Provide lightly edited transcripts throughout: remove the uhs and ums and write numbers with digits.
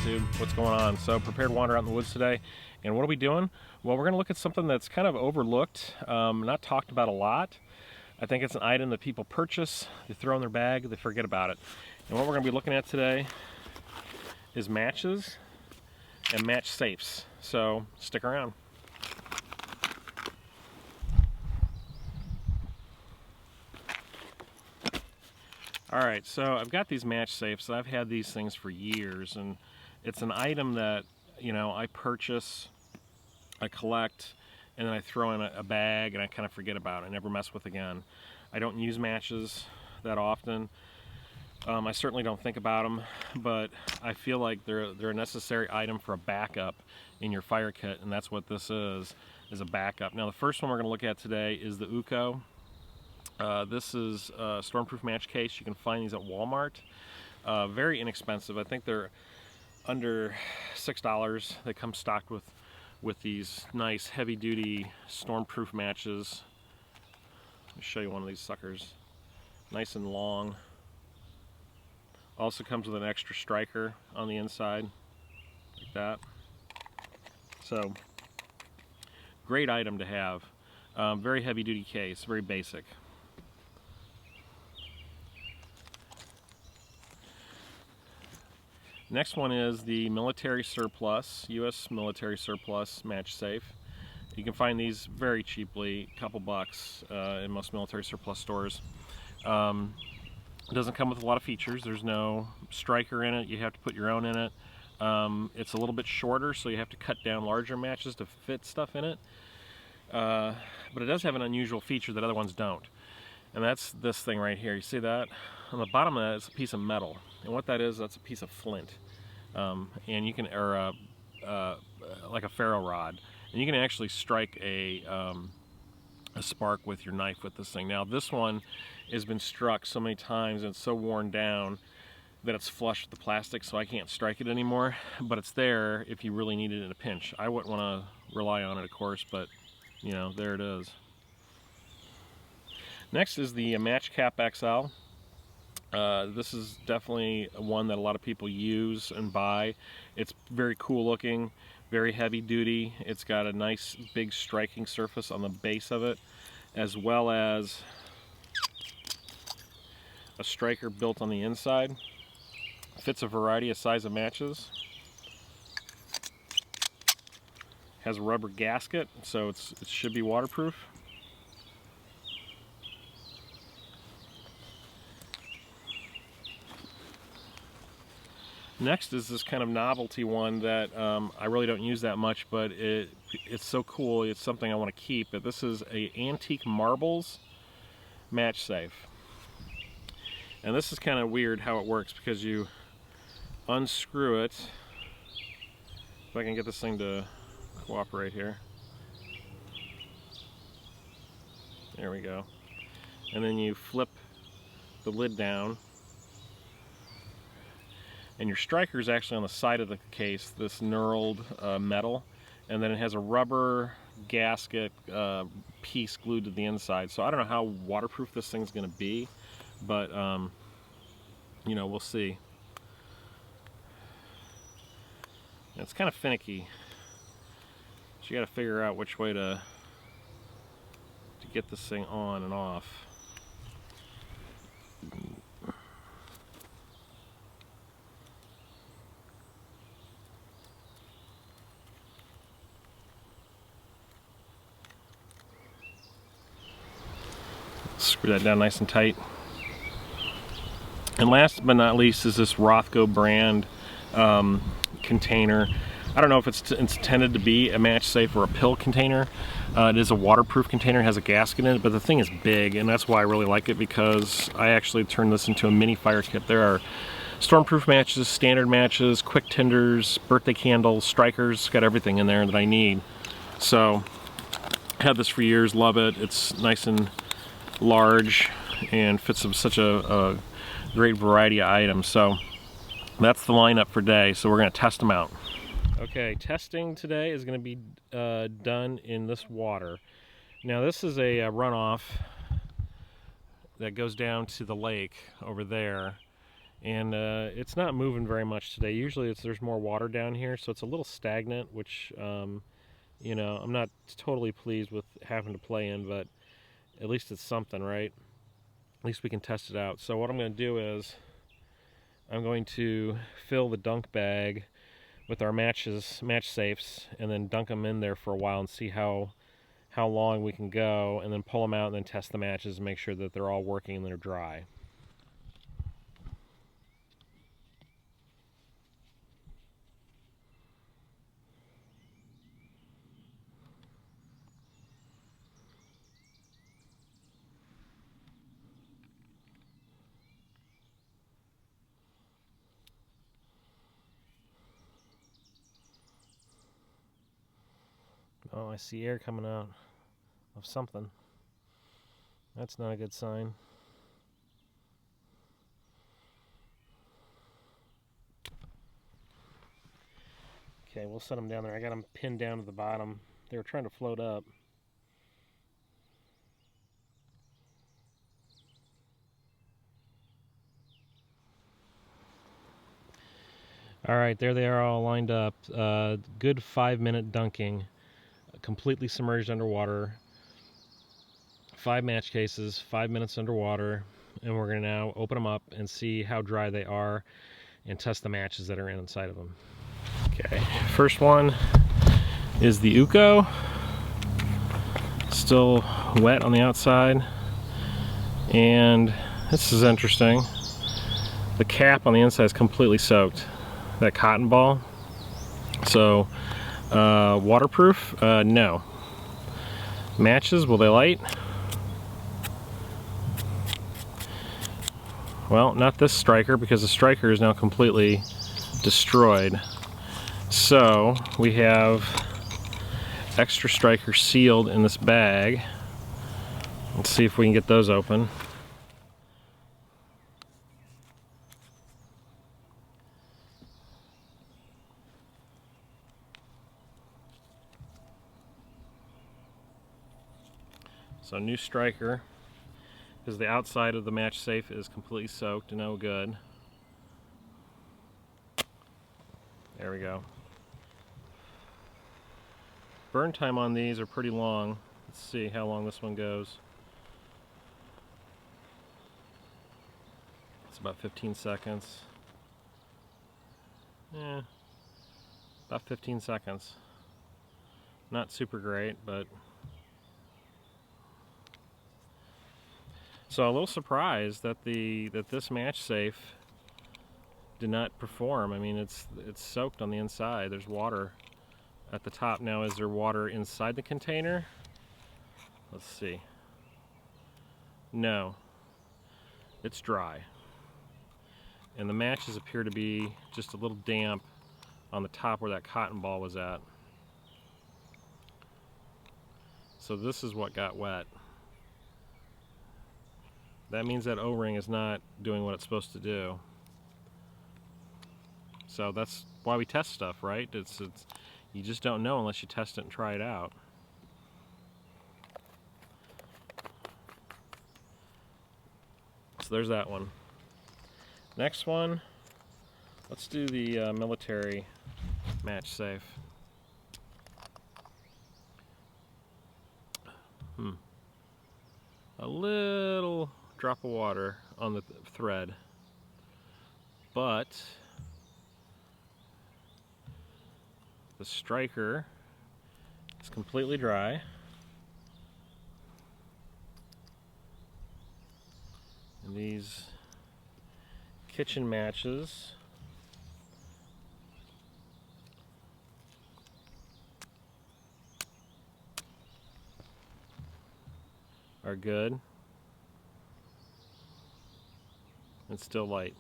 YouTube, what's going on? So prepared to wander out in the woods today, and what are we doing? Well, we're going to look at something that's kind of overlooked, not talked about a lot. I think it's an item that people purchase, they throw in their bag, they forget about it. And what we're going to be looking at today is matches and match safes. So stick around. Alright, so I've got these match safes. I've had these things for years, and it's an item that, you know, I purchase, I collect, and then I throw in a bag and I kind of forget about it. I never mess with again. I don't use matches that often. I certainly don't think about them, but I feel like they're a necessary item for a backup in your fire kit, and that's what this is a backup. Now the first one we're going to look at today is the Rothko. This is a stormproof match case. You can find these at Walmart. Very inexpensive. I think they're under $6. They come stocked with these nice heavy-duty stormproof matches. Let me show you one of these suckers. Nice and long. Also comes with an extra striker on the inside, like that. So, great item to have. Very heavy-duty case, very basic. Next one is the military surplus, U.S. military surplus match safe. You can find these very cheaply, a couple bucks in most military surplus stores. It doesn't come with a lot of features. There's no striker in it. You have to put your own in it. It's a little bit shorter, so you have to cut down larger matches to fit stuff in it. But it does have an unusual feature that other ones don't. And that's this thing right here. You see that? On the bottom of that is a piece of metal. And what that is, that's a piece of flint. And you can, or like a ferro rod. And you can actually strike a spark with your knife with this thing. Now this one has been struck so many times and it's so worn down that it's flush with the plastic, so I can't strike it anymore. But it's there if you really need it in a pinch. I wouldn't want to rely on it, of course, but you know, there it is. Next is the Match Cap XL. This is definitely one that a lot of people use and buy. It's very cool looking, very heavy duty. It's got a nice big striking surface on the base of it, as well as a striker built on the inside. Fits a variety of size of matches. Has a rubber gasket, so it should be waterproof. Next is this kind of novelty one that I really don't use that much, but it's so cool. It's something I want to keep. But this is a antique marbles match safe, and this is kind of weird how it works because you unscrew it. If I can get this thing to cooperate here. There we go. And then you flip the lid down. And your striker is actually on the side of the case, this knurled metal, and then it has a rubber gasket piece glued to the inside. So I don't know how waterproof this thing's going to be, but you know, we'll see. It's kind of finicky, so you got to figure out which way to get this thing on and off. Screw that down nice and tight. And last but not least is this Rothko brand container. I don't know if it's intended to be a match safe or a pill container. It is a waterproof container, it has a gasket in it, but the thing is big, and that's why I really like it, because I actually turned this into a mini fire kit. There are stormproof matches, standard matches, quick tinders, birthday candles, strikers, got everything in there that I need. So, had this for years, love it. It's nice and large and fits such a great variety of items. So that's the lineup for today, so we're going to test them out. Okay, testing today is going to be done in this water. Now this is a runoff that goes down to the lake over there, and it's not moving very much today. Usually there's more water down here, so it's a little stagnant, which you know, I'm not totally pleased with having to play in, but at least it's something, right? At least we can test it out. So what I'm going to do is I'm going to fill the dunk bag with our match safes, and then dunk them in there for a while and see how long we can go, and then pull them out and then test the matches and make sure that they're all working and they're dry. Oh, I see air coming out of something. That's not a good sign. Okay, we'll set them down there. I got them pinned down to the bottom. They were trying to float up. All right, there they are all lined up. Good 5-minute dunking, completely submerged underwater. 5 match cases, 5 minutes underwater, and we're going to now open them up and see how dry they are and test the matches that are inside of them. Okay, first one is the Uko. Still wet on the outside, and this is interesting. The cap on the inside is completely soaked, that cotton ball. So waterproof? No. Matches, will they light? Well, not this striker, because the striker is now completely destroyed. So we have extra strikers sealed in this bag. Let's see if we can get those open. So new striker, because the outside of the match safe is completely soaked and no good. There we go. Burn time on these are pretty long. Let's see how long this one goes. It's about 15 seconds. Yeah, about 15 seconds. Not super great, but... So a little surprised that this match safe did not perform. I mean, it's soaked on the inside. There's water at the top. Now, is there water inside the container? Let's see. No, it's dry. And the matches appear to be just a little damp on the top where that cotton ball was at. So this is what got wet. That means that O-ring is not doing what it's supposed to do. So that's why we test stuff, right? It's you just don't know unless you test it and try it out. So there's that one. Next one, let's do the military match safe. A little drop of water on the thread, but the striker is completely dry. And these kitchen matches are good. It's still light.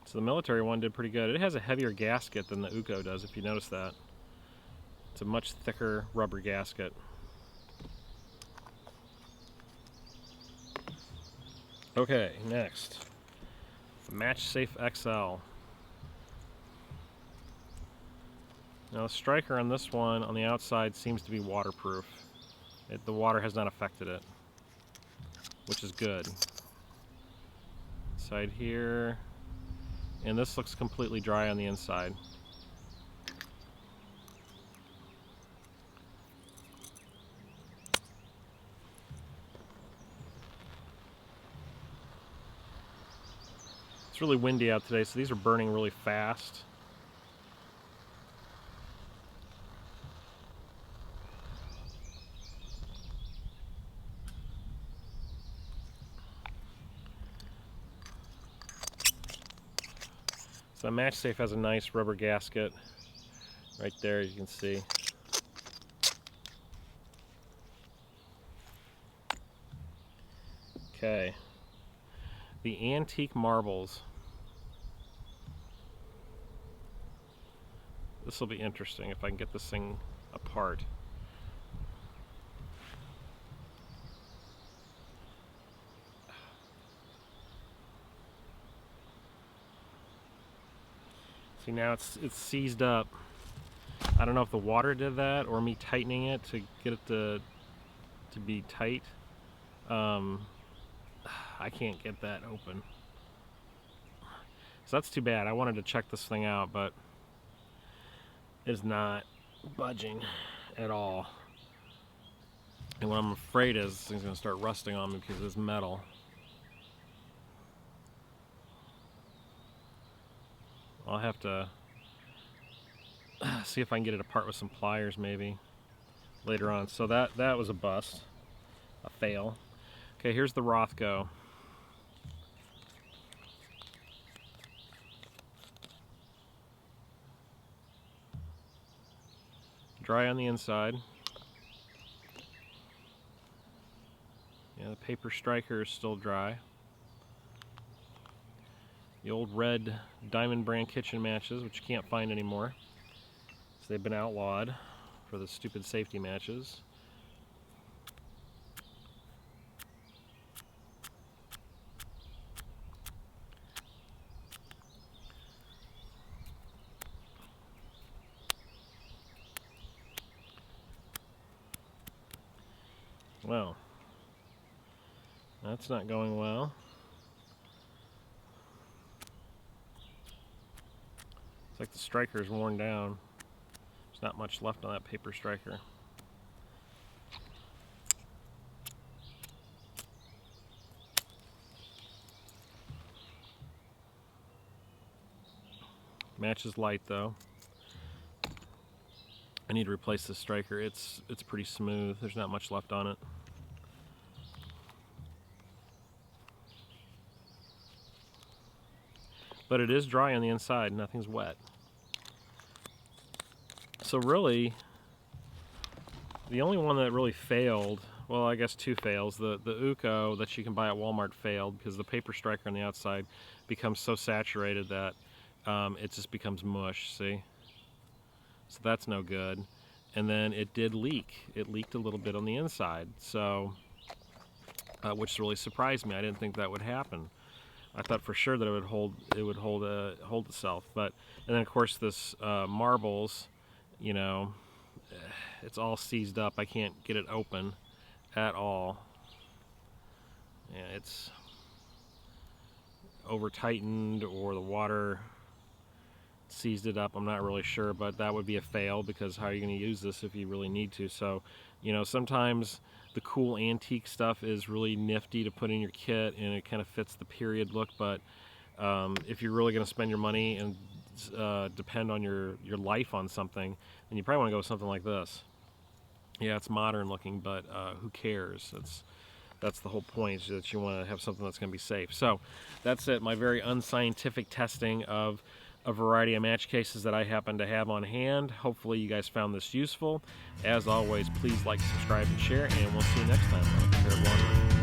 So the military one did pretty good. It has a heavier gasket than the Uko does, if you notice that. It's a much thicker rubber gasket. Okay, next. Match Safe XL. Now the striker on this one on the outside seems to be waterproof. The water has not affected it, which is good. Side here, and this looks completely dry on the inside. It's really windy out today, so these are burning really fast. So Match Safe has a nice rubber gasket right there, you can see. Okay. The antique marbles. This will be interesting if I can get this thing apart. See, now it's seized up. I don't know if the water did that or me tightening it to get it to be tight. I can't get that open. So that's too bad. I wanted to check this thing out, but it's not budging at all. And what I'm afraid is this thing's going to start rusting on me because it's metal. I'll have to see if I can get it apart with some pliers maybe later on. So that was a bust, a fail. Okay, here's the Rothko. Dry on the inside. Yeah, the paper striker is still dry. The old red Diamond brand kitchen matches, which you can't find anymore. So they've been outlawed for the stupid safety matches. Well, that's not going well. It's like the striker's worn down. There's not much left on that paper striker. Match is light though. I need to replace the striker. It's pretty smooth. There's not much left on it. But it is dry on the inside. Nothing's wet. So really, the only one that really failed, well, I guess two fails. The Uco that you can buy at Walmart failed because the paper striker on the outside becomes so saturated that it just becomes mush, see? So that's no good. And then it did leak. It leaked a little bit on the inside, so which really surprised me. I didn't think that would happen. I thought for sure that it would hold itself. But and then of course this marbles, you know, it's all seized up. I can't get it open at all. Yeah, it's over tightened or the water seized it up. I'm not really sure, but that would be a fail because how are you going to use this if you really need to? So, you know, sometimes the cool antique stuff is really nifty to put in your kit and it kind of fits the period look, but if you're really going to spend your money and depend on your life on something, then you probably want to go with something like this. Yeah, it's modern looking, but who cares? That's the whole point, is that you want to have something that's going to be safe. So that's it, my very unscientific testing of a variety of match cases that I happen to have on hand. Hopefully you guys found this useful. As always, please like, subscribe, and share, and we'll see you next time on Untitled Chapter.